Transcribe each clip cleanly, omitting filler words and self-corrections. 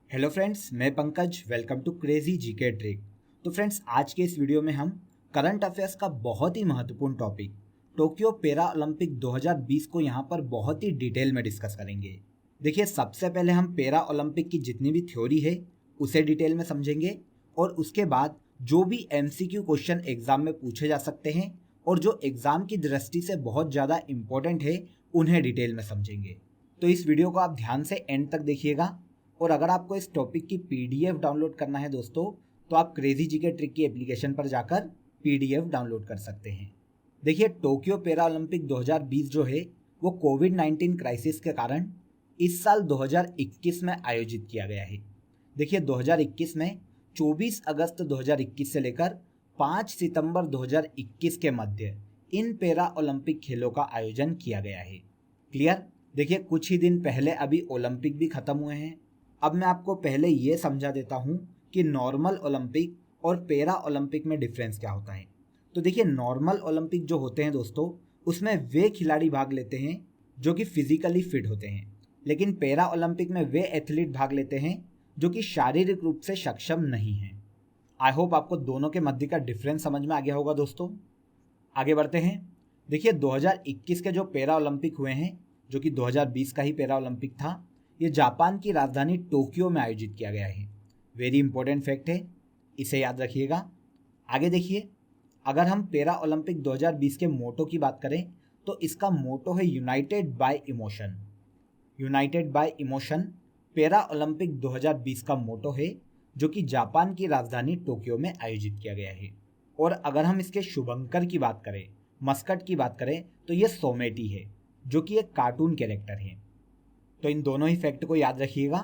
Hello friends, मैं Pankaj. Welcome to crazy GK trick. तो friends, आज के इस वीडियो में हम करंट अफेयर्स का बहुत ही महत्वपूर्ण टॉपिक टोक्यो पैरा ओलंपिक 2020 को यहाँ पर बहुत ही डिटेल में डिस्कस करेंगे। देखिए, सबसे पहले हम पैरा ओलंपिक की जितनी भी थ्योरी है उसे डिटेल में समझेंगे और उसके बाद जो भी एमसीक्यू क्वेश्चन एग्जाम में पूछे जा सकते हैं और जो एग्जाम की दृष्टि से बहुत ज़्यादा इंपॉर्टेंट है उन्हें डिटेल में समझेंगे। तो इस वीडियो को आप ध्यान से एंड तक देखिएगा। और अगर आपको इस टॉपिक की पीडीएफ डाउनलोड करना है दोस्तों, तो आप क्रेजी जीके ट्रिक की एप्लीकेशन पर जाकर पीडीएफ डाउनलोड कर सकते हैं। देखिए, टोक्यो पैरा ओलंपिक 2020 जो है वो कोविड-19 क्राइसिस के कारण इस साल 2021 में आयोजित किया गया है। देखिए, 2021 में 24 अगस्त 2021 से लेकर 5 सितंबर 2021 के मध्य इन पैरा ओलंपिक खेलों का आयोजन किया गया है। क्लियर? देखिए, कुछ ही दिन पहले अभी ओलंपिक भी खत्म हुए हैं। अब मैं आपको पहले ये समझा देता हूँ कि नॉर्मल ओलंपिक और पैरा ओलंपिक में डिफरेंस क्या होता है। तो देखिए, नॉर्मल ओलंपिक जो होते हैं दोस्तों, उसमें वे खिलाड़ी भाग लेते हैं जो कि फिजिकली फिट होते हैं, लेकिन पैरा ओलंपिक में वे एथलीट भाग लेते हैं जो कि शारीरिक रूप से सक्षम नहीं हैं। आई होप आपको दोनों के मध्य का डिफरेंस समझ में आ गया होगा दोस्तों। आगे बढ़ते हैं। देखिए, 2021 के जो पैरा ओलंपिक हुए हैं, जो कि 2020 का ही पैरा ओलंपिक था, ये जापान की राजधानी टोक्यो में आयोजित किया गया है। वेरी इंपॉर्टेंट फैक्ट है, इसे याद रखिएगा। आगे देखिए, अगर हम पैरा ओलंपिक 2020 के मोटो की बात करें तो इसका मोटो है United bye emotion. United bye emotion para Olympic 2020 का मोटो है, जो कि जापान की राजधानी टोक्यो में आयोजित किया गया है। और अगर हम इसके शुभंकर की बात करें, मस्कट की बात करें, तो ये सोमेटी है, जो कि एक कार्टून कैरेक्टर है। तो इन दोनों ही फैक्ट को याद रखिएगा।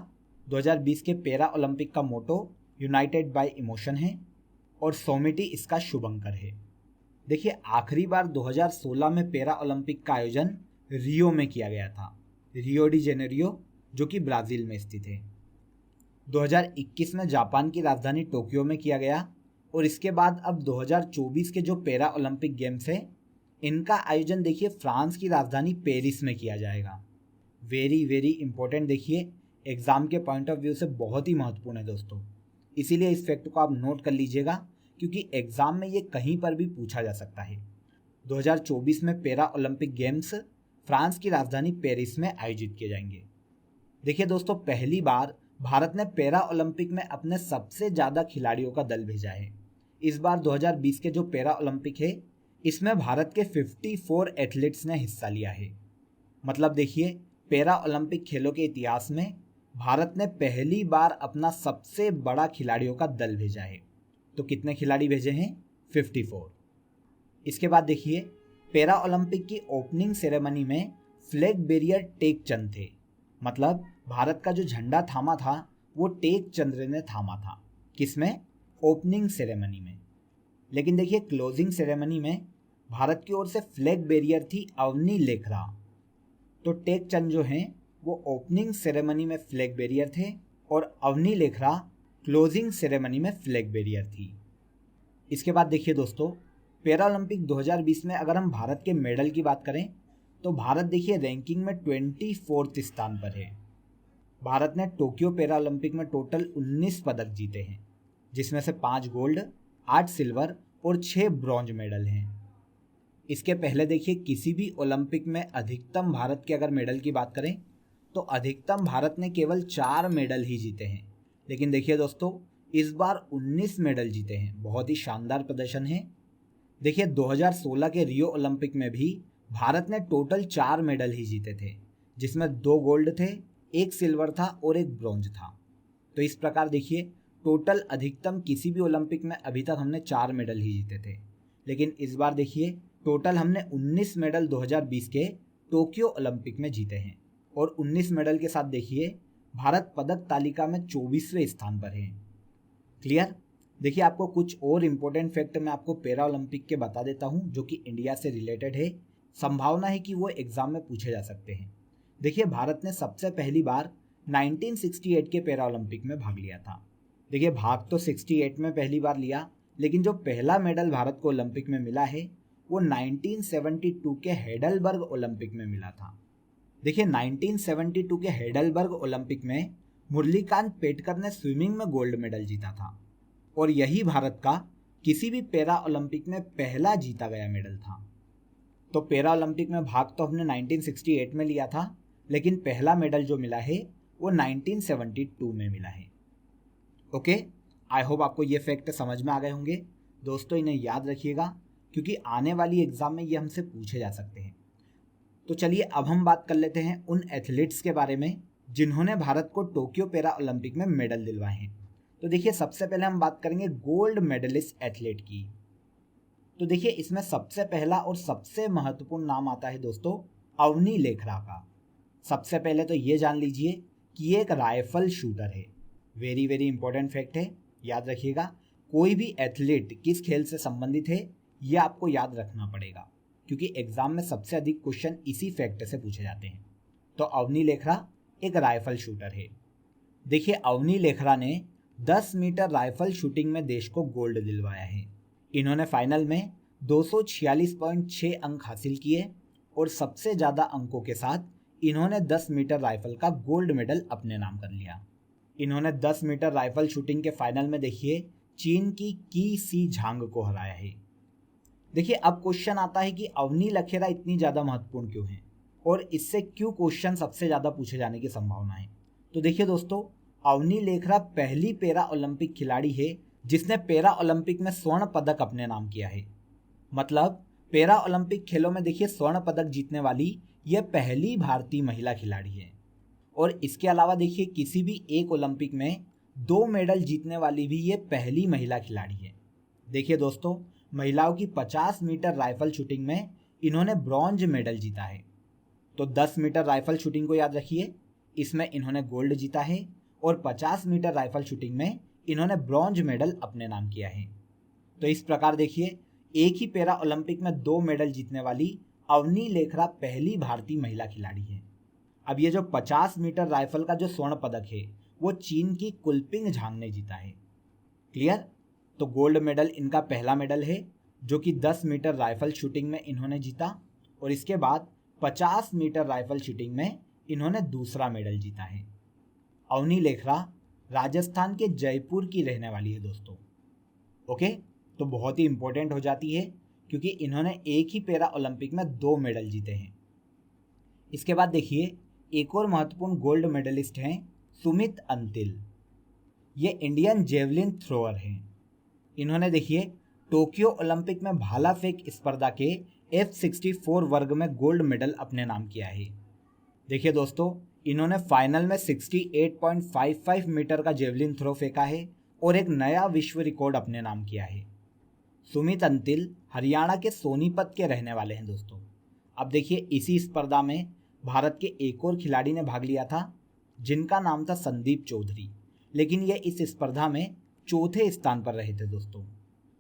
2020 के पैरा ओलंपिक का मोटो यूनाइटेड बाय इमोशन है और सोमेटी इसका शुभंकर है। देखिए, आखिरी बार 2016 में पैरा ओलंपिक का आयोजन रियो में किया गया था, रियो डी जेनेरियो, जो कि ब्राज़ील में स्थित है। 2021 में जापान की राजधानी टोक्यो में किया गया और इसके बाद अब 2024 के जो पैरा ओलंपिक गेम्स है, इनका आयोजन देखिए फ्रांस की राजधानी पेरिस में किया जाएगा। Very important. देखिए, एग्ज़ाम के पॉइंट ऑफ व्यू से बहुत ही महत्वपूर्ण है दोस्तों, इसीलिए इस फैक्ट को आप नोट कर लीजिएगा, क्योंकि एग्ज़ाम में ये कहीं पर भी पूछा जा सकता है। 2024 में पैरा ओलंपिक गेम्स फ्रांस की राजधानी पेरिस में आयोजित किए जाएंगे। देखिए दोस्तों, पहली बार भारत ने पैरा ओलंपिक में अपने सबसे ज़्यादा खिलाड़ियों का दल भेजा है। इस बार 2020 के जो पैरा ओलंपिक है, इसमें भारत के 54 एथलीट्स ने हिस्सा लिया है। मतलब देखिए, पैरा ओलंपिक खेलों के इतिहास में भारत ने पहली बार अपना सबसे बड़ा खिलाड़ियों का दल भेजा है। तो कितने खिलाड़ी भेजे हैं? 54। इसके बाद देखिए, पैरा ओलंपिक की ओपनिंग सेरेमनी में फ्लैग बेरियर टेक चंद थे। मतलब भारत का जो झंडा थामा था वो टेक चंद्र ने थामा था। किसमें? ओपनिंग सेरेमनी में। लेकिन देखिए, क्लोजिंग सेरेमनी में भारत की ओर से फ्लैग बेरियर थी अवनी लेखरा। तो टेक चंद जो हैं वो ओपनिंग सेरेमनी में फ्लैग बेरियर थे और अवनी लेखरा क्लोजिंग सेरेमनी में फ्लैग बेरियर थी। इसके बाद देखिए दोस्तों, पैरा ओलंपिक 2020 में अगर हम भारत के मेडल की बात करें तो भारत देखिए रैंकिंग में 24 स्थान पर है। भारत ने टोक्यो पैरा ओलंपिक में टोटल 19 पदक जीते हैं, जिसमें से 5 गोल्ड, 8 सिल्वर और 6 ब्रॉन्ज मेडल हैं। इसके पहले देखिए, किसी भी ओलंपिक में अधिकतम भारत के अगर मेडल की बात करें तो अधिकतम भारत ने केवल 4 मेडल ही जीते हैं। लेकिन देखिए दोस्तों, इस बार 19 मेडल जीते हैं। बहुत ही शानदार प्रदर्शन है। देखिए, 2016 के रियो ओलंपिक में भी भारत ने टोटल 4 मेडल ही जीते थे, जिसमें 2 गोल्ड थे, 1 सिल्वर था और 1 ब्रॉन्ज था। तो इस प्रकार देखिए, टोटल अधिकतम किसी भी ओलंपिक में अभी तक हमने 4 मेडल ही जीते थे। लेकिन इस बार देखिए, टोटल हमने 19 मेडल 2020 के टोक्यो ओलंपिक में जीते हैं और 19 मेडल के साथ देखिए भारत पदक तालिका में 24वें स्थान पर है। क्लियर? देखिए, आपको कुछ और इम्पोर्टेंट फैक्ट मैं आपको पैरा ओलंपिक के बता देता हूँ, जो कि इंडिया से रिलेटेड है। संभावना है कि वो एग्जाम में पूछे जा सकते हैं। देखिए, भारत ने सबसे पहली बार 1968 के पैरा ओलंपिक में भाग लिया था। देखिए, भाग तो 68 में पहली बार लिया, लेकिन जो पहला मेडल भारत को ओलंपिक में मिला है वो 1972 के हेडलबर्ग ओलंपिक में मिला था। देखिए, 1972 के हेडलबर्ग ओलंपिक में मुरलीकांत पेटकर ने स्विमिंग में गोल्ड मेडल जीता था और यही भारत का किसी भी पैरा ओलंपिक में पहला जीता गया मेडल था। तो पैरा ओलंपिक में भाग तो हमने 1968 में लिया था, लेकिन पहला मेडल जो मिला है वो 1972 में मिला है। ओके, आई होप आपको ये फैक्ट समझ में आ गए होंगे। दोस्तों इन्हें याद रखिएगा क्योंकि आने वाली एग्जाम में ये हमसे पूछे जा सकते हैं। तो चलिए अब हम बात कर लेते हैं उन एथलीट्स के बारे में जिन्होंने भारत को टोक्यो पैरा ओलंपिक में मेडल दिलवाए हैं। तो देखिए सबसे पहले हम बात करेंगे गोल्ड मेडलिस्ट एथलीट की। तो देखिए इसमें सबसे पहला और सबसे महत्वपूर्ण नाम आता है दोस्तों अवनी लेखरा का। सबसे पहले तो ये जान लीजिए कि ये एक राइफल शूटर है। वेरी वेरी इंपॉर्टेंट फैक्ट है, याद रखिएगा। कोई भी एथलीट किस खेल से संबंधित है ये आपको याद रखना पड़ेगा क्योंकि एग्जाम में सबसे अधिक क्वेश्चन इसी फैक्ट से पूछे जाते हैं। तो अवनी लेखरा एक राइफल शूटर है। देखिए अवनी लेखरा ने 10 मीटर राइफल शूटिंग में देश को गोल्ड दिलवाया है। इन्होंने फाइनल में 246.6 अंक हासिल किए और सबसे ज़्यादा अंकों के साथ इन्होंने 10 मीटर राइफल का गोल्ड मेडल अपने नाम कर लिया। इन्होंने 10 मीटर राइफल शूटिंग के फाइनल में देखिए चीन की सी झांग को हराया है। देखिए अब क्वेश्चन आता है कि अवनी लेखरा इतनी ज़्यादा महत्वपूर्ण क्यों है और इससे क्यों क्वेश्चन सबसे ज़्यादा पूछे जाने की संभावना है। तो देखिए दोस्तों अवनी लेखरा पहली पैरा ओलंपिक खिलाड़ी है जिसने पैरा ओलंपिक में स्वर्ण पदक अपने नाम किया है। मतलब पैरा ओलंपिक खेलों में देखिए स्वर्ण पदक जीतने वाली यह पहली भारतीय महिला खिलाड़ी है। और इसके अलावा देखिए किसी भी एक ओलंपिक में 2 मेडल जीतने वाली भी ये पहली महिला खिलाड़ी है। देखिए दोस्तों महिलाओं की 50 मीटर राइफल शूटिंग में इन्होंने ब्रॉन्ज मेडल जीता है। तो 10 मीटर राइफल शूटिंग को याद रखिए, इसमें इन्होंने गोल्ड जीता है और 50 मीटर राइफल शूटिंग में इन्होंने ब्रॉन्ज मेडल अपने नाम किया है। तो इस प्रकार देखिए एक ही पैरा ओलंपिक में 2 मेडल जीतने वाली अवनी लेखरा पहली भारतीय महिला खिलाड़ी है। अब ये जो 50 मीटर राइफल का जो स्वर्ण पदक है वो चीन की कुलपिंग झांग ने जीता है। क्लियर? तो गोल्ड मेडल इनका पहला मेडल है जो कि 10 मीटर राइफल शूटिंग में इन्होंने जीता और इसके बाद 50 मीटर राइफल शूटिंग में इन्होंने दूसरा मेडल जीता है। अवनी लेखरा राजस्थान के जयपुर की रहने वाली है दोस्तों। ओके, तो बहुत ही इंपॉर्टेंट हो जाती है क्योंकि इन्होंने एक ही पैरा ओलंपिक में 2 मेडल जीते हैं। इसके बाद देखिए एक और महत्वपूर्ण गोल्ड मेडलिस्ट हैं सुमित अंतिल। ये इंडियन जेवलिन थ्रोअर हैं। इन्होंने देखिए टोक्यो ओलंपिक में भाला फेंक स्पर्धा के F64 वर्ग में गोल्ड मेडल अपने नाम किया है। देखिए दोस्तों इन्होंने फाइनल में 68.55 मीटर का जेवलिन थ्रो फेंका है और एक नया विश्व रिकॉर्ड अपने नाम किया है। सुमित अंतिल हरियाणा के सोनीपत के रहने वाले हैं दोस्तों। अब देखिए इसी स्पर्धा में भारत के एक और खिलाड़ी ने भाग लिया था जिनका नाम था संदीप चौधरी, लेकिन ये इस स्पर्धा में चौथे स्थान पर रहे थे दोस्तों।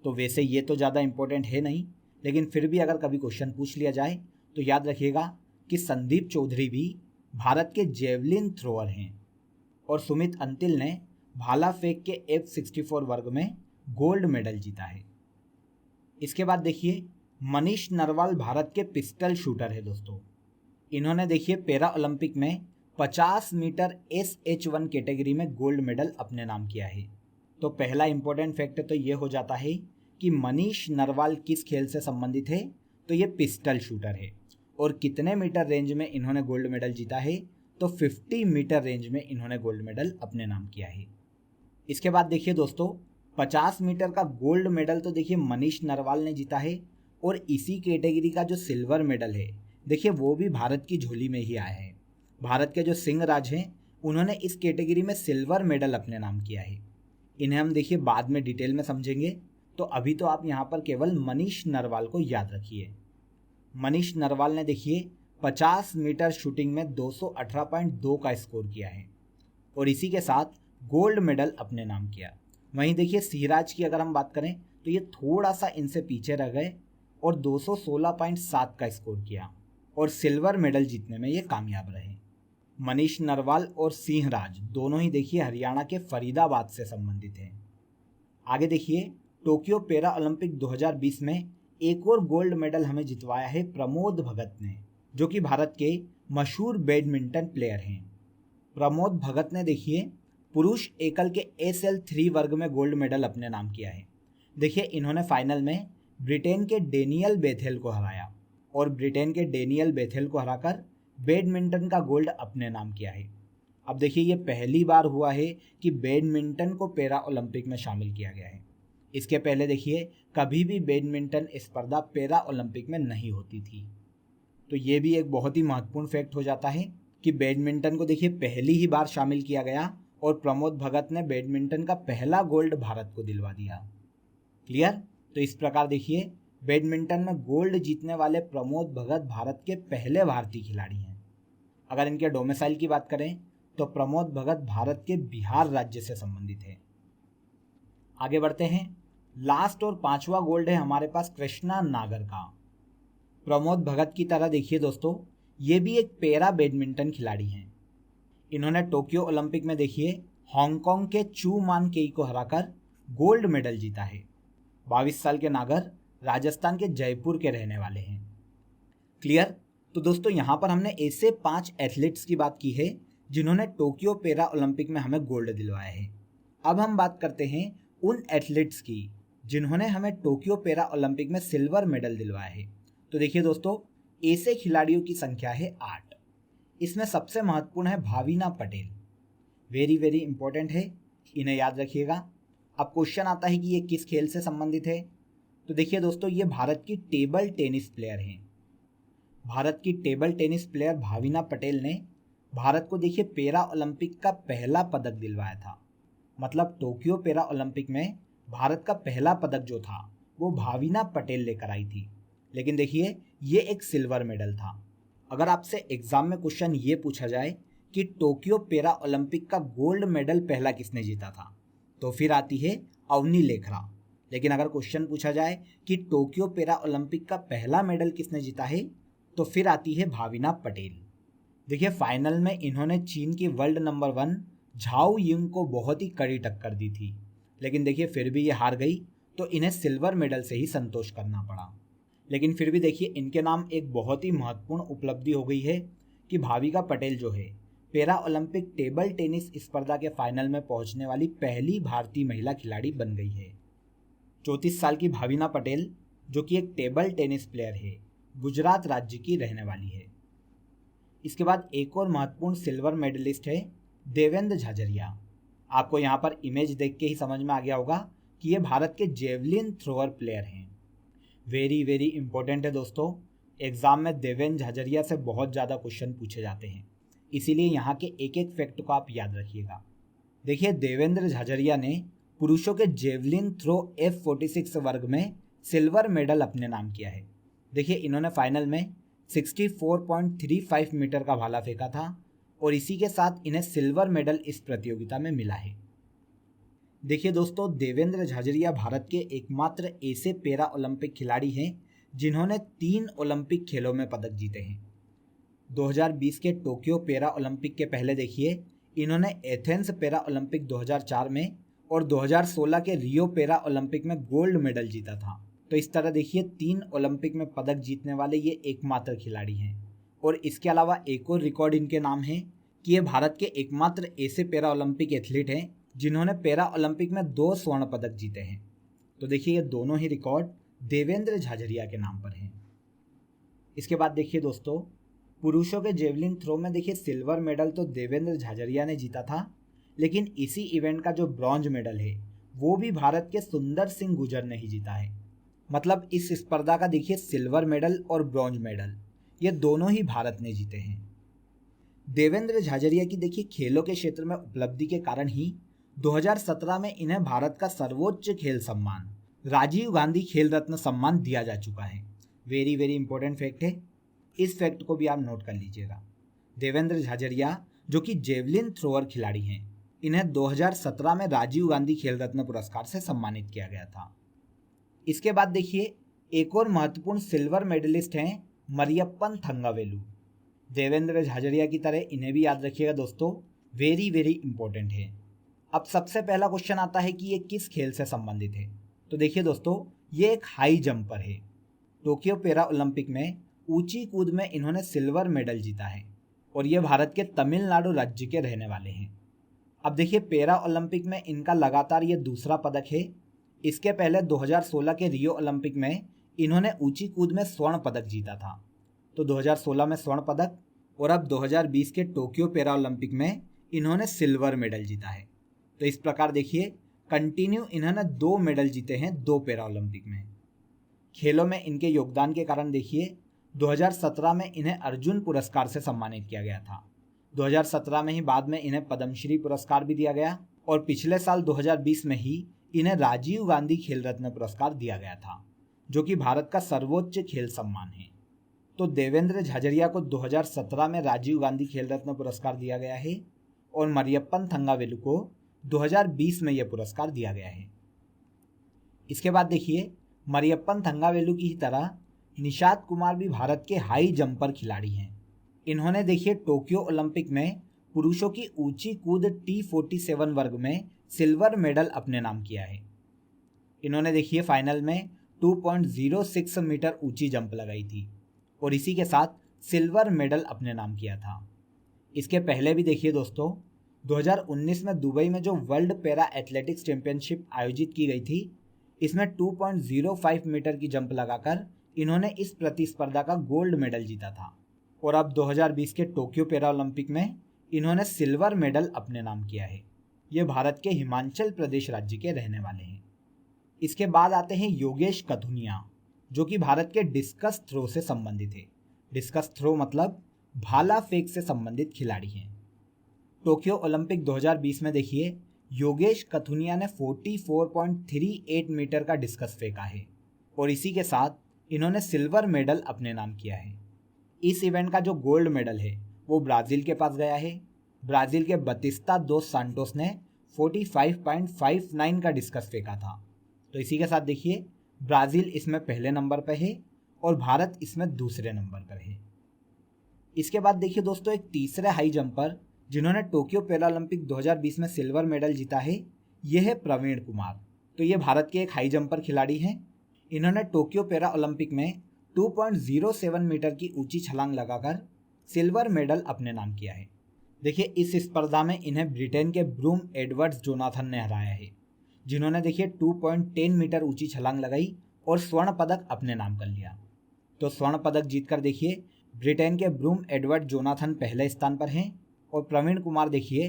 तो वैसे ये तो ज़्यादा इम्पोर्टेंट है नहीं, लेकिन फिर भी अगर कभी क्वेश्चन पूछ लिया जाए तो याद रखिएगा कि संदीप चौधरी भी भारत के जेवलिन थ्रोअर हैं और सुमित अंतिल ने भाला फेंक के F64 वर्ग में गोल्ड मेडल जीता है। इसके बाद देखिए मनीष नरवाल भारत के पिस्टल शूटर है दोस्तों। इन्होंने देखिए पैरा ओलंपिक में 50 मीटर SH1 कैटेगरी में गोल्ड मेडल अपने नाम किया है। तो पहला इंपॉर्टेंट फैक्ट तो ये हो जाता है कि मनीष नरवाल किस खेल से संबंधित है, तो ये पिस्टल शूटर है। और कितने मीटर रेंज में इन्होंने गोल्ड मेडल जीता है, तो 50 मीटर रेंज में इन्होंने गोल्ड मेडल अपने नाम किया है। इसके बाद देखिए दोस्तों 50 मीटर का गोल्ड मेडल तो देखिए मनीष नरवाल ने जीता है और इसी कैटेगरी का जो सिल्वर मेडल है देखिए वो भी भारत की झोली में ही आया है। भारत के जो सिंह राज हैं उन्होंने इस कैटेगरी में सिल्वर मेडल अपने नाम किया है। इन्हें हम देखिए बाद में डिटेल में समझेंगे, तो अभी तो आप यहाँ पर केवल मनीष नरवाल को याद रखिए। मनीष नरवाल ने देखिए 50 मीटर शूटिंग में 218.2 का स्कोर किया है और इसी के साथ गोल्ड मेडल अपने नाम किया। वहीं देखिए सिंहराज की अगर हम बात करें तो ये थोड़ा सा इनसे पीछे रह गए और 216.7 का स्कोर किया और सिल्वर मेडल जीतने में ये कामयाब रहे। मनीष नरवाल और सिंहराज दोनों ही देखिए हरियाणा के फरीदाबाद से संबंधित हैं। आगे देखिए टोक्यो पैरा ओलंपिक 2020 में एक और गोल्ड मेडल हमें जितवाया है प्रमोद भगत ने, जो कि भारत के मशहूर बैडमिंटन प्लेयर हैं। प्रमोद भगत ने देखिए पुरुष एकल के SL3 वर्ग में गोल्ड मेडल अपने नाम किया है। देखिए इन्होंने फाइनल में ब्रिटेन के डेनियल बेथेल को हराया और ब्रिटेन के डेनियल बेथेल को हराकर बैडमिंटन का गोल्ड अपने नाम किया है। अब देखिए ये पहली बार हुआ है कि बैडमिंटन को पैरा ओलंपिक में शामिल किया गया है। इसके पहले देखिए कभी भी बैडमिंटन स्पर्धा पैरा ओलंपिक में नहीं होती थी। तो ये भी एक बहुत ही महत्वपूर्ण फैक्ट हो जाता है कि बैडमिंटन को देखिए पहली ही बार शामिल किया गया और प्रमोद भगत ने बैडमिंटन का पहला गोल्ड भारत को दिलवा दिया। क्लियर? तो इस प्रकार देखिए बैडमिंटन में गोल्ड जीतने वाले प्रमोद भगत भारत के पहले भारतीय खिलाड़ी हैं। अगर इनके डोमिसाइल की बात करें तो प्रमोद भगत भारत के बिहार राज्य से संबंधित है। आगे बढ़ते हैं। लास्ट और 5वां गोल्ड है हमारे पास कृष्णा नागर का। प्रमोद भगत की तरह देखिए दोस्तों ये भी एक पैरा बैडमिंटन खिलाड़ी हैं। इन्होंने टोक्यो ओलंपिक में देखिए हांगकांग के चू मान केई को हराकर गोल्ड मेडल जीता है। 22 साल के नागर राजस्थान के जयपुर के रहने वाले हैं। क्लियर? तो दोस्तों यहाँ पर हमने ऐसे 5 एथलीट्स की बात की है जिन्होंने टोक्यो पैरा ओलंपिक में हमें गोल्ड दिलवाया है। अब हम बात करते हैं उन एथलीट्स की जिन्होंने हमें टोक्यो पैरा ओलंपिक में सिल्वर मेडल दिलवाया है। तो देखिए दोस्तों ऐसे खिलाड़ियों की संख्या है 8। इसमें सबसे महत्वपूर्ण है Bhavina Patel. Very very important है, इन्हें याद रखिएगा। अब क्वेश्चन आता है कि ये किस खेल से संबंधित है। तो देखिए दोस्तों ये भारत की टेबल टेनिस प्लेयर हैं। भारत की table tennis player Bhavina Patel ने भारत को देखिए पैरा ओलंपिक का पहला पदक दिलवाया था। मतलब टोक्यो पैरा ओलंपिक में भारत का पहला पदक जो था वो भाविना पटेल लेकर आई थी। लेकिन देखिए ये एक सिल्वर मेडल था। अगर आपसे एग्जाम में क्वेश्चन ये पूछा जाए कि टोक्यो पैरा ओलंपिक का गोल्ड मेडल पहला किसने जीता था तो फिर आती है अवनी लेखरा। लेकिन अगर क्वेश्चन पूछा जाए कि टोक्यो पैरा ओलंपिक का पहला मेडल किसने जीता है तो फिर आती है भाविना पटेल। देखिए फाइनल में इन्होंने चीन की वर्ल्ड नंबर 1 झाओ यिंग को बहुत ही कड़ी टक्कर दी थी। लेकिन देखिए फिर भी ये हार गई तो इन्हें सिल्वर मेडल से ही संतोष करना पड़ा। लेकिन फिर भी देखिए इनके नाम एक बहुत ही महत्वपूर्ण उपलब्धि हो गई है कि भाविका पटेल जो है पैरा ओलंपिक टेबल टेनिस स्पर्धा के फाइनल में पहुंचने वाली पहली भारतीय महिला खिलाड़ी बन गई है। 34 साल की भाविना पटेल जो कि एक टेबल टेनिस प्लेयर है, गुजरात राज्य की रहने वाली है। इसके बाद एक और महत्वपूर्ण सिल्वर मेडलिस्ट है देवेंद्र झाझरिया। आपको यहाँ पर इमेज देख के ही समझ में आ गया होगा कि ये भारत के जेवलिन थ्रोअर प्लेयर हैं। वेरी वेरी इंपॉर्टेंट है दोस्तों, एग्जाम में देवेंद्र झाझरिया से बहुत ज़्यादा क्वेश्चन पूछे जाते हैं, इसीलिए यहाँ के एक एक फैक्ट को आप याद रखिएगा। देखिए देवेंद्र झाझरिया ने पुरुषों के जेवलिन थ्रो F46 वर्ग में सिल्वर मेडल अपने नाम किया है। देखिए इन्होंने फाइनल में 64.35 मीटर का भाला फेंका था और इसी के साथ इन्हें सिल्वर मेडल इस प्रतियोगिता में मिला है। देखिए दोस्तों देवेंद्र झाझरिया भारत के एकमात्र ऐसे पैरा ओलंपिक खिलाड़ी हैं जिन्होंने 3 ओलंपिक खेलों में पदक जीते हैं। 2020 के टोक्यो पैरा ओलंपिक के पहले देखिए इन्होंने एथेंस पैरा ओलंपिक 2004 में और 2016 के रियो पैरा ओलंपिक में गोल्ड मेडल जीता था। तो इस तरह देखिए 3 ओलंपिक में पदक जीतने वाले ये एकमात्र खिलाड़ी हैं। और इसके अलावा एक और रिकॉर्ड इनके नाम है कि ये भारत के एकमात्र ऐसे पैरा ओलंपिक एथलीट हैं जिन्होंने पैरा ओलंपिक में 2 स्वर्ण पदक जीते हैं। तो देखिए ये दोनों ही रिकॉर्ड देवेंद्र झाझरिया के नाम पर हैं। इसके बाद देखिए दोस्तों पुरुषों के जेवलिन थ्रो में देखिए सिल्वर मेडल तो देवेंद्र झाझरिया ने जीता था, लेकिन इसी इवेंट का जो ब्रॉन्ज मेडल है वो भी भारत के सुंदर सिंह गुर्जर ने ही जीता है। मतलब इस स्पर्धा का देखिए सिल्वर मेडल और ब्रॉन्ज मेडल ये दोनों ही भारत ने जीते हैं। देवेंद्र झाझरिया की देखिए खेलों के क्षेत्र में उपलब्धि के कारण ही 2017 में इन्हें भारत का सर्वोच्च खेल सम्मान राजीव गांधी खेल रत्न सम्मान दिया जा चुका है। वेरी वेरी इंपॉर्टेंट फैक्ट है, इस फैक्ट को भी आप नोट कर लीजिएगा। देवेंद्र झाझरिया जो कि जेवलिन थ्रोअर खिलाड़ी हैं, इन्हें 2017 में राजीव गांधी खेल रत्न पुरस्कार से सम्मानित किया गया था। इसके बाद देखिए एक और महत्वपूर्ण सिल्वर मेडलिस्ट हैं मरियप्पन थंगावेलु। देवेंद्र झाझरिया की तरह इन्हें भी याद रखिएगा दोस्तों, वेरी वेरी इंपॉर्टेंट है। अब सबसे पहला क्वेश्चन आता है कि ये किस खेल से संबंधित है। तो देखिए दोस्तों ये एक हाई जंपर है। टोक्यो पैरा ओलंपिक में ऊंची कूद में इन्होंने सिल्वर मेडल जीता है और ये भारत के तमिलनाडु राज्य के रहने वाले हैं। अब देखिए पैरा ओलंपिक में इनका लगातार ये दूसरा पदक है। इसके पहले 2016 के रियो ओलंपिक में इन्होंने ऊंची कूद में स्वर्ण पदक जीता था, तो 2016 में स्वर्ण पदक, और अब 2020 के टोक्यो पैरा ओलंपिक में इन्होंने सिल्वर मेडल जीता है। तो इस प्रकार देखिए कंटिन्यू इन्होंने 2 मेडल जीते हैं 2 पैरा ओलंपिक में। खेलों में इनके योगदान के कारण देखिए 2017 में इन्हें अर्जुन पुरस्कार से सम्मानित किया गया था। 2017 में ही बाद में इन्हें पद्मश्री पुरस्कार भी दिया गया और पिछले साल 2020 में ही इन्हें राजीव गांधी खेल रत्न पुरस्कार दिया गया था, जो कि भारत का सर्वोच्च खेल सम्मान है। तो देवेंद्र झाझड़िया को 2017 में राजीव गांधी खेल रत्न पुरस्कार दिया गया है और मरियप्पन थंगावेलु को 2020 में यह पुरस्कार दिया गया है। इसके बाद देखिए मरियप्पन थंगावेलु की ही तरह निषाद कुमार भी भारत के हाई जंपर खिलाड़ी हैं। इन्होंने देखिए टोक्यो ओलंपिक में पुरुषों की ऊंची कूद T47 वर्ग में सिल्वर मेडल अपने नाम किया है। इन्होंने देखिए फाइनल में 2.06 मीटर ऊंची जंप लगाई थी और इसी के साथ सिल्वर मेडल अपने नाम किया था। इसके पहले भी देखिए दोस्तों 2019 में दुबई में जो वर्ल्ड पैरा एथलेटिक्स चैंपियनशिप आयोजित की गई थी, इसमें 2.05 मीटर की जंप लगाकर इन्होंने इस प्रतिस्पर्धा का गोल्ड मेडल जीता था और अब 2020 के टोक्यो पैरा ओलंपिक में इन्होंने सिल्वर मेडल अपने नाम किया है। ये भारत के हिमाचल प्रदेश राज्य के रहने वाले हैं। इसके बाद आते हैं योगेश कथुनिया, जो कि भारत के डिस्कस थ्रो से संबंधित है। डिस्कस थ्रो मतलब भाला फेंक से संबंधित खिलाड़ी हैं। टोक्यो ओलंपिक 2020 में देखिए योगेश कथुनिया ने 44.38 मीटर का डिस्कस फेंका है और इसी के साथ इन्होंने सिल्वर मेडल अपने नाम किया है। इस इवेंट का जो गोल्ड मेडल है वो ब्राज़ील के पास गया है। ब्राज़ील के बतिस्ता दोस सांटोस ने 45.59 का डिस्कस फेंका था। तो इसी के साथ देखिए ब्राज़ील इसमें पहले नंबर पर है और भारत इसमें दूसरे नंबर पर है। इसके बाद देखिए दोस्तों एक तीसरे हाई जंपर जिन्होंने टोक्यो पैरा ओलंपिक 2020 में सिल्वर मेडल जीता है, यह है प्रवीण कुमार। तो ये भारत के एक हाई जंपर खिलाड़ी हैं। इन्होंने टोक्यो पैरा ओलंपिक में 2.07 मीटर की ऊंची छलांग लगाकर सिल्वर मेडल अपने नाम किया है। देखिए इस स्पर्धा में इन्हें ब्रिटेन के ब्रूम एडवर्ड्स जोनाथन ने हराया है, जिन्होंने देखिए 2.10 मीटर ऊंची छलांग लगाई और स्वर्ण पदक अपने नाम कर लिया। तो स्वर्ण पदक जीतकर देखिए ब्रिटेन के ब्रूम एडवर्ड जोनाथन पहले स्थान पर हैं और प्रवीण कुमार देखिए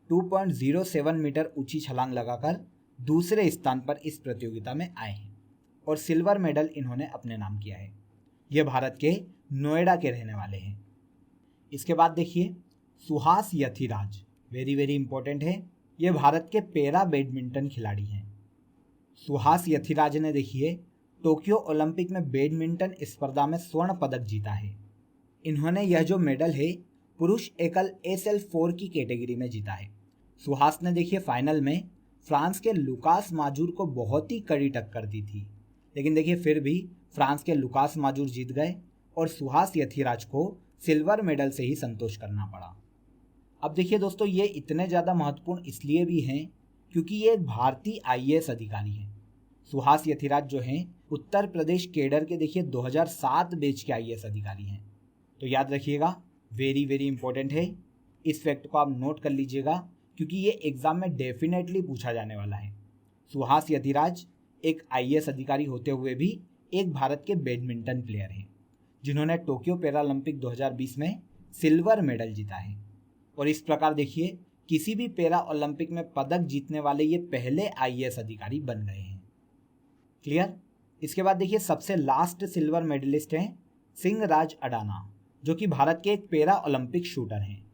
2.07 मीटर ऊंची छलांग लगाकर दूसरे स्थान पर इस प्रतियोगिता में आए हैं और सिल्वर मेडल इन्होंने अपने नाम किया है। ये भारत के नोएडा के रहने वाले हैं। इसके बाद देखिए Suhas Yathiraj, very very important है। ये भारत के पैरा बैडमिंटन खिलाड़ी हैं। सुहास यथिराज ने देखिए टोक्यो ओलंपिक में बैडमिंटन स्पर्धा में स्वर्ण पदक जीता है। इन्होंने यह जो मेडल है पुरुष एकल SL4 की कैटेगरी में जीता है। सुहास ने देखिए फाइनल में फ्रांस के लुकास माजूर को बहुत ही कड़ी टक्कर दी थी, लेकिन देखिए फिर भी फ्रांस के लुकास माजूर जीत गए और सुहास यथिराज को सिल्वर मेडल से ही संतोष करना पड़ा। अब देखिए दोस्तों ये इतने ज़्यादा महत्वपूर्ण इसलिए भी हैं क्योंकि ये एक भारतीय IAS अधिकारी हैं। सुहास यथिराज जो हैं उत्तर प्रदेश केडर के देखिए 2007 बैच के IAS अधिकारी हैं। तो याद रखिएगा, वेरी वेरी इंपॉर्टेंट है। इस फैक्ट को आप नोट कर लीजिएगा क्योंकि ये एग्जाम में डेफिनेटली पूछा जाने वाला है। सुहास यथिराज एक IAS अधिकारी होते हुए भी एक भारत के बैडमिंटन प्लेयर हैं, जिन्होंने टोक्यो पैरा ओलंपिक 2020 में सिल्वर मेडल जीता है और इस प्रकार देखिए किसी भी पैरा ओलंपिक में पदक जीतने वाले ये पहले IAS अधिकारी बन गए हैं। क्लियर। इसके बाद देखिए सबसे लास्ट सिल्वर मेडलिस्ट हैं सिंह राज अडाना, जो कि भारत के एक पैरा ओलंपिक शूटर हैं।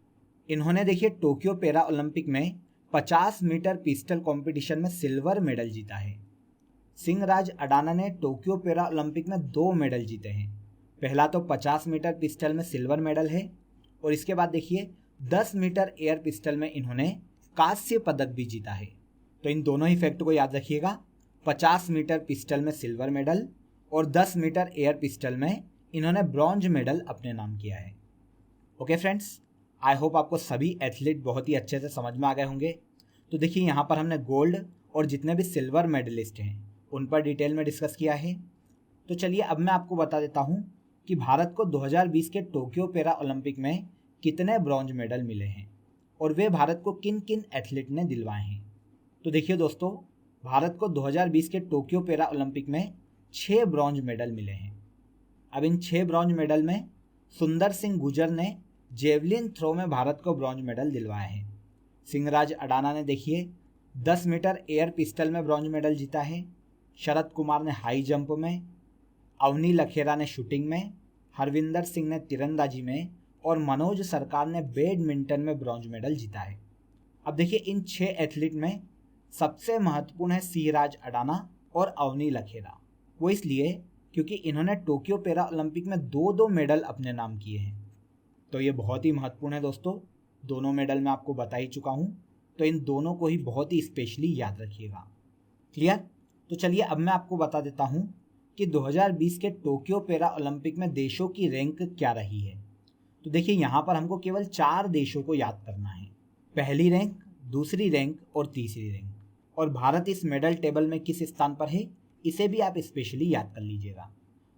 इन्होंने देखिए टोक्यो पैरा ओलंपिक में 50 मीटर पिस्टल कंपटीशन में सिल्वर मेडल जीता है। सिंह राज अडाना ने टोक्यो पैरा ओलंपिक में 2 मेडल जीते हैं। पहला तो 50 मीटर पिस्टल में सिल्वर मेडल है और इसके बाद देखिए 10 मीटर एयर पिस्टल में इन्होंने कांस्य पदक भी जीता है। तो इन दोनों ही फैक्ट को याद रखिएगा, 50 मीटर पिस्टल में सिल्वर मेडल और 10 मीटर एयर पिस्टल में इन्होंने ब्रॉन्ज मेडल अपने नाम किया है। ओके फ्रेंड्स, आई होप आपको सभी एथलीट बहुत ही अच्छे से समझ में आ गए होंगे। तो देखिए यहाँ पर हमने गोल्ड और जितने भी सिल्वर मेडलिस्ट हैं उन पर डिटेल में डिस्कस किया है। तो चलिए अब मैं आपको बता देता हूँ कि भारत को 2020 के टोक्यो पैरा ओलंपिक में कितने ब्रॉन्ज मेडल मिले हैं और वे भारत को किन किन एथलीट ने दिलवाए हैं। तो देखिए दोस्तों, भारत को 2020 के टोक्यो पैरा ओलंपिक में 6 ब्रॉन्ज मेडल मिले हैं। अब इन 6 ब्रॉन्ज मेडल में सुंदर सिंह गुर्जर ने जेवलिन थ्रो में भारत को ब्रॉन्ज मेडल दिलवाया है। सिंहराज अडाना ने देखिए 10 मीटर एयर पिस्टल में ब्रॉन्ज मेडल जीता है। शरद कुमार ने हाई जंप में, अवनी लखेरा ने शूटिंग में, हरविंदर सिंह ने तीरंदाजी में और मनोज सरकार ने बैडमिंटन में ब्रॉन्ज मेडल जीता है। अब देखिए इन 6 एथलीट में सबसे महत्वपूर्ण है सिंहराज अडाना और अवनी लखेरा। वो इसलिए क्योंकि इन्होंने टोक्यो पैरा ओलंपिक में 2-2 मेडल अपने नाम किए हैं। तो ये बहुत ही महत्वपूर्ण है दोस्तों। दोनों मेडल मैं आपको बता ही चुका हूँ, तो इन दोनों को ही बहुत ही स्पेशली याद रखिएगा। क्लियर? तो चलिए अब मैं आपको बता देता हूँ कि 2020 के टोक्यो पैरा ओलंपिक में देशों की रैंक क्या रही है। तो देखिए यहाँ पर हमको केवल 4 देशों को याद करना है, पहली रैंक, दूसरी रैंक और तीसरी रैंक। और भारत इस मेडल टेबल में किस स्थान पर है, इसे भी आप स्पेशली याद कर लीजिएगा।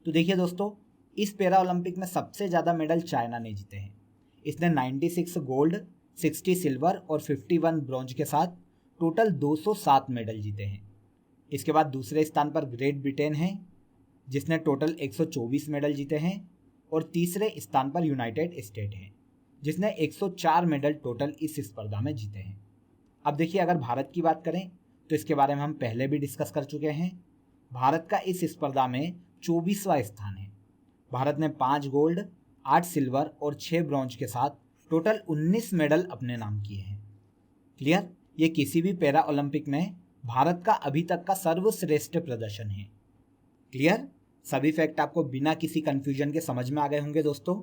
तो देखिए दोस्तों, इस पैरा ओलंपिक में सबसे ज़्यादा मेडल चाइना ने जीते हैं। इसने 96 गोल्ड, 60 सिल्वर और 51 ब्रॉन्ज के साथ टोटल 207 मेडल जीते हैं। इसके बाद दूसरे स्थान पर ग्रेट ब्रिटेन है, जिसने टोटल 124 मेडल जीते हैं। और तीसरे स्थान पर यूनाइटेड स्टेट है, जिसने 104 मेडल टोटल इस स्पर्धा में जीते हैं। अब देखिए अगर भारत की बात करें तो इसके बारे में हम पहले भी डिस्कस कर चुके हैं। भारत का इस स्पर्धा में 24वां स्थान है। भारत ने 5 गोल्ड, 8 सिल्वर और 6 ब्रॉन्ज के साथ टोटल 19 मेडल अपने नाम किए हैं। क्लियर? ये किसी भी पैरा ओलंपिक में भारत का अभी तक का सर्वश्रेष्ठ प्रदर्शन है। क्लियर? सभी फैक्ट आपको बिना किसी कंफ्यूजन के समझ में आ गए होंगे दोस्तों।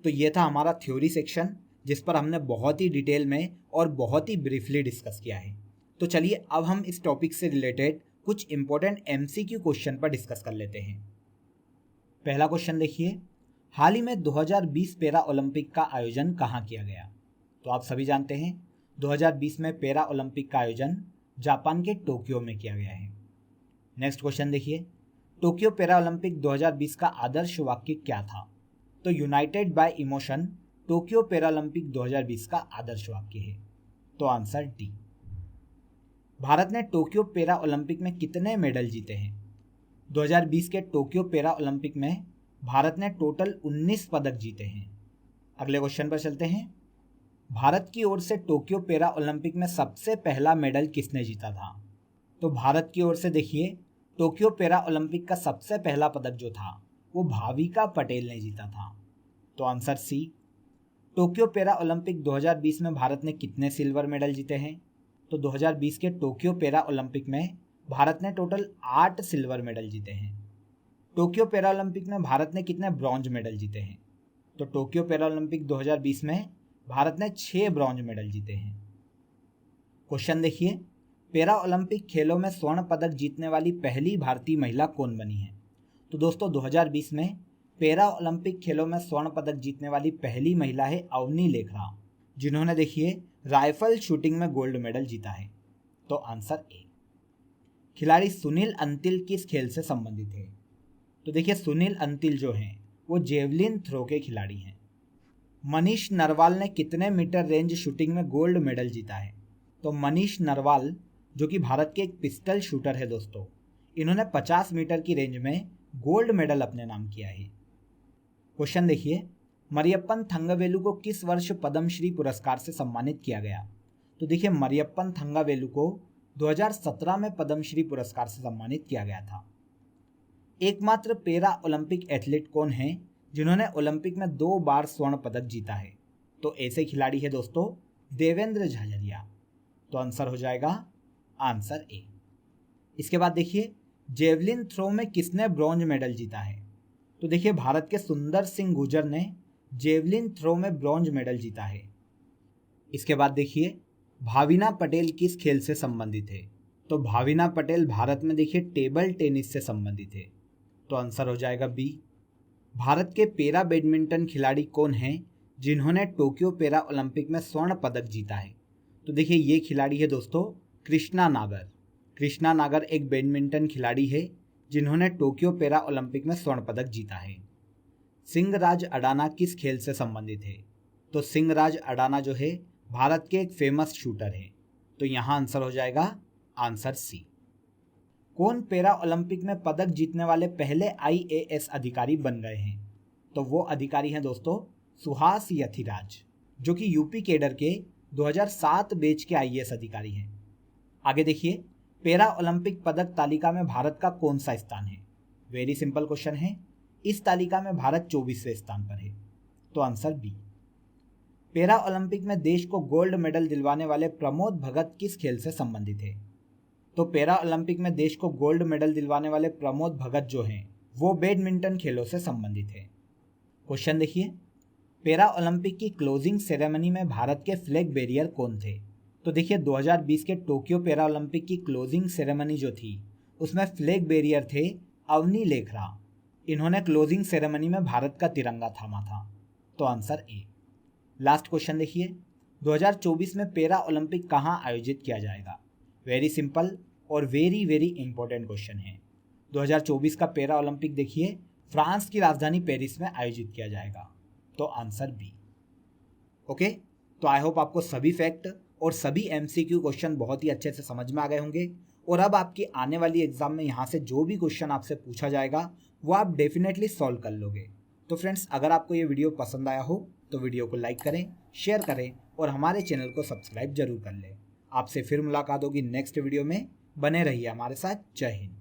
तो ये था हमारा थ्योरी सेक्शन, जिस पर हमने बहुत ही डिटेल में और बहुत ही ब्रीफली डिस्कस किया है। तो चलिए अब हम इस टॉपिक से रिलेटेड कुछ इंपॉर्टेंट MCQ क्वेश्चन पर डिस्कस कर लेते हैं। पहला क्वेश्चन देखिए, हाल ही में 2020 पैरा ओलंपिक का आयोजन कहाँ किया गया? तो आप सभी जानते हैं 2020 में पैरा ओलंपिक का आयोजन जापान के टोक्यो में किया गया है। नेक्स्ट क्वेश्चन देखिए, टोक्यो पैरा ओलंपिक 2020 का आदर्श वाक्य क्या था? तो United bye emotion Tokyo para Olympic 2020 का आदर्श वाक्य है। तो आंसर डी। भारत ने टोक्यो पैरा ओलंपिक में कितने मेडल जीते हैं? 2020 के टोक्यो पैरा ओलंपिक में भारत ने टोटल 19 पदक जीते हैं। अगले क्वेश्चन पर चलते हैं। भारत की ओर से टोक्यो पैरा ओलंपिक में सबसे पहला मेडल किसने जीता था? तो भारत की ओर से देखिए टोक्यो पैरा ओलंपिक का सबसे पहला पदक जो था वो भाविका पटेल ने जीता था। तो answer C. Tokyo para Olympic 2020 में भारत ने कितने सिल्वर मेडल जीते हैं? तो 2020 के टोक्यो पैरा ओलंपिक में भारत ने टोटल 8 सिल्वर मेडल जीते हैं। टोक्यो पैरा ओलंपिक में भारत ने कितने ब्रॉन्ज मेडल जीते हैं? तो टोक्यो पैरा ओलंपिक 2020 में भारत ने 6 ब्रॉन्ज मेडल जीते हैं। क्वेश्चन देखिए, पैरा ओलंपिक खेलों में स्वर्ण पदक जीतने वाली पहली भारतीय महिला कौन बनी है? तो दोस्तों 2020 में पैरा ओलंपिक खेलों में स्वर्ण पदक जीतने वाली पहली महिला है अवनी लेखरा, जिन्होंने देखिए राइफल शूटिंग में गोल्ड मेडल जीता है। तो आंसर ए। खिलाड़ी सुनील अंतिल किस खेल से संबंधित है? तो देखिए सुनील अंतिल जो हैं वो जेवलिन थ्रो के खिलाड़ी हैं। मनीष नरवाल ने कितने मीटर रेंज शूटिंग में गोल्ड मेडल जीता है? तो मनीष नरवाल जो कि भारत के एक पिस्टल शूटर है दोस्तों, इन्होंने 50 मीटर की रेंज में गोल्ड मेडल अपने नाम किया है। क्वेश्चन देखिए, मरियप्पन थंगवेलु को किस वर्ष पद्मश्री पुरस्कार से सम्मानित किया गया? तो देखिए मरियप्पन थंगवेलु को 2017 में पद्मश्री पुरस्कार से सम्मानित किया गया था। एकमात्र पैरा ओलंपिक एथलीट कौन है जिन्होंने ओलंपिक में 2 बार स्वर्ण पदक जीता है? तो ऐसे खिलाड़ी है दोस्तों देवेंद्र झाझरिया। तो आंसर हो जाएगा आंसर ए। इसके बाद देखिए जेवलिन थ्रो में किसने ब्रॉन्ज मेडल जीता है? तो देखिए भारत के सुंदर सिंह गुर्जर ने जेवलिन थ्रो में ब्रॉन्ज मेडल जीता है। इसके बाद देखिए भाविना पटेल किस खेल से संबंधित है? तो भाविना पटेल भारत में देखिए टेबल टेनिस से संबंधित है। तो आंसर हो जाएगा बी। भारत के पैरा बैडमिंटन खिलाड़ी कौन हैं जिन्होंने टोक्यो पैरा ओलंपिक में स्वर्ण पदक जीता है? तो देखिए ये खिलाड़ी है दोस्तों कृष्णा नागर। कृष्णा नागर एक बैडमिंटन खिलाड़ी है जिन्होंने टोक्यो पैरा ओलंपिक में स्वर्ण पदक जीता है। सिंहराज अडाना किस खेल से संबंधित है? तो सिंहराज अडाना जो है भारत के एक फेमस शूटर है। तो यहाँ आंसर हो जाएगा आंसर सी। कौन पैरा ओलंपिक में पदक जीतने वाले पहले IAS अधिकारी बन गए हैं? तो वो अधिकारी हैं दोस्तों सुहास यथिराज, जो कि यूपी कैडर के 2007 बैच के IAS अधिकारी हैं। आगे देखिए, पैरा ओलंपिक पदक तालिका में भारत का कौन सा स्थान है? वेरी सिंपल क्वेश्चन है। इस तालिका में भारत 24वें स्थान पर है। तो आंसर बी। पैरा ओलंपिक में देश को गोल्ड मेडल दिलवाने वाले प्रमोद भगत किस खेल से संबंधित है? तो पैरा ओलंपिक में देश को गोल्ड मेडल दिलवाने वाले प्रमोद भगत जो हैं वो बैडमिंटन खेलों से संबंधित है। क्वेश्चन देखिए, पैरा ओलंपिक की क्लोजिंग सेरेमनी में भारत के फ्लैग बेरियर कौन थे? तो देखिए 2020 के टोक्यो पैरा ओलंपिक की क्लोजिंग सेरेमनी जो थी उसमें फ्लैग बेरियर थे अवनी लेखरा। इन्होंने क्लोजिंग सेरेमनी में भारत का तिरंगा थामा था। तो आंसर ए। लास्ट क्वेश्चन देखिए, 2024 में पैरा ओलंपिक कहाँ आयोजित किया जाएगा? वेरी सिंपल और वेरी वेरी इंपॉर्टेंट क्वेश्चन है। 2024 का पैरा ओलंपिक देखिए फ्रांस की राजधानी पेरिस में आयोजित किया जाएगा। तो आंसर बी। ओके, तो आई होप आपको सभी फैक्ट और सभी MCQ क्वेश्चन बहुत ही अच्छे से समझ में आ गए होंगे और अब आपकी आने वाली एग्जाम में यहाँ से जो भी क्वेश्चन आपसे पूछा जाएगा वो आप डेफिनेटली सॉल्व कर लोगे। तो फ्रेंड्स, अगर आपको ये वीडियो पसंद आया हो तो वीडियो को लाइक करें, शेयर करें और हमारे चैनल को सब्सक्राइब जरूर कर लें। आपसे फिर मुलाकात होगी नेक्स्ट वीडियो में। बने रहिए हमारे साथ। जय हिंद।